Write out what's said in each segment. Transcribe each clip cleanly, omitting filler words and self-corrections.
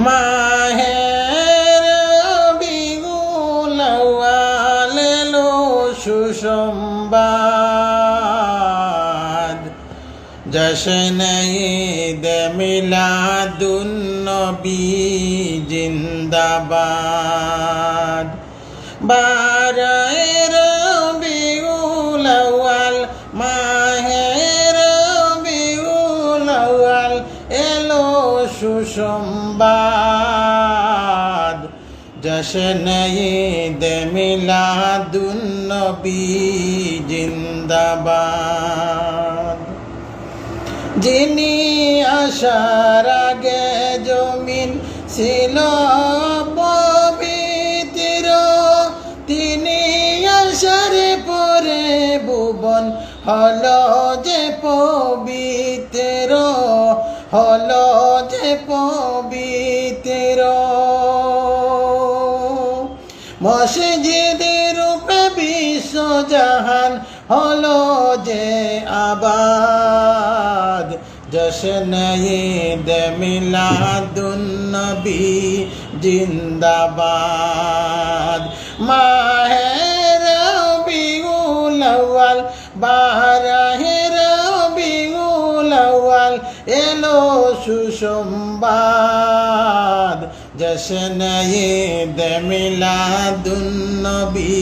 মাহে রবিউল আউয়াল এলো সুসংবাদ, জশ্নে ঈদ মিলাদুন নবী জিন্দাবাদ। 12 রবিউল আউয়াল মাহে রবিউল আউয়াল এলো সুসংবাদ, জশ্নে ঈদ মিলাদুন নবী জিন্দাবাদ। যিনি আসার আগে জমিন ছিল পবিত্র, তিনি আসার পরে ভুবন হলো যে পবিত্র, হলো যে পবিত্র। মসজিদ রূপে বিশ্বজাহান হলো যে আবাদ, জশ্নে ঈদ মিলাদুন নবী জিন্দাবাদ। মাহে রবিউল আউয়াল 12 রবিউল আউয়াল এলো সুসংবাদ, জশ্নে ঈদ মিলাদুন নবী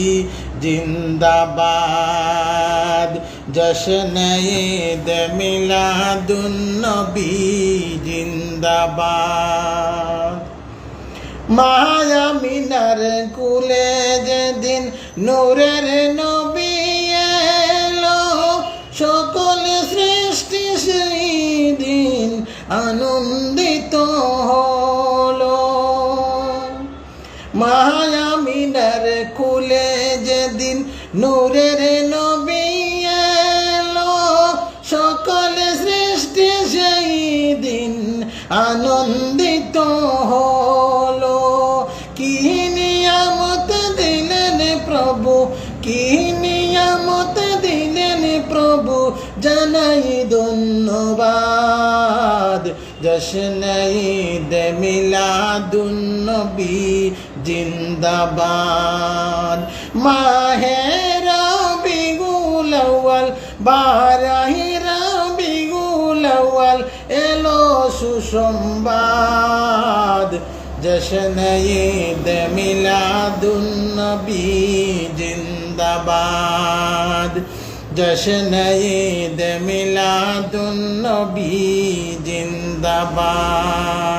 জিন্দাবাদ, জশ্নে ঈদ মিলাদুন নবী জিন্দাবাদ। মায়ামিনার কুলে যেদিন নূরের নবী এলো, সকল সৃষ্টি সেই দিন আনন্দিত হলো। মায়ামিনার কুলে যেদিন নূরের নবী এলো, সকল সৃষ্টি সেই দিন আনন্দিত হলো। কি নিয়ামত দিলেন প্রভু, কি নিয়ামত দিলেন প্রভু, জানাই ধন্যবাদ। জশ্নে ঈদ মিলাদুন নবী জিন্দাবাদ। মাহে রবিউল আউয়াল 12 রবিউল আউয়াল এলো সুসংবাদ, জশ্নে ঈদ মিলাদুন নবী জিন্দাবাদ, জশ্নে ঈদ মিলাদুন নবী জিন্দাবাদ।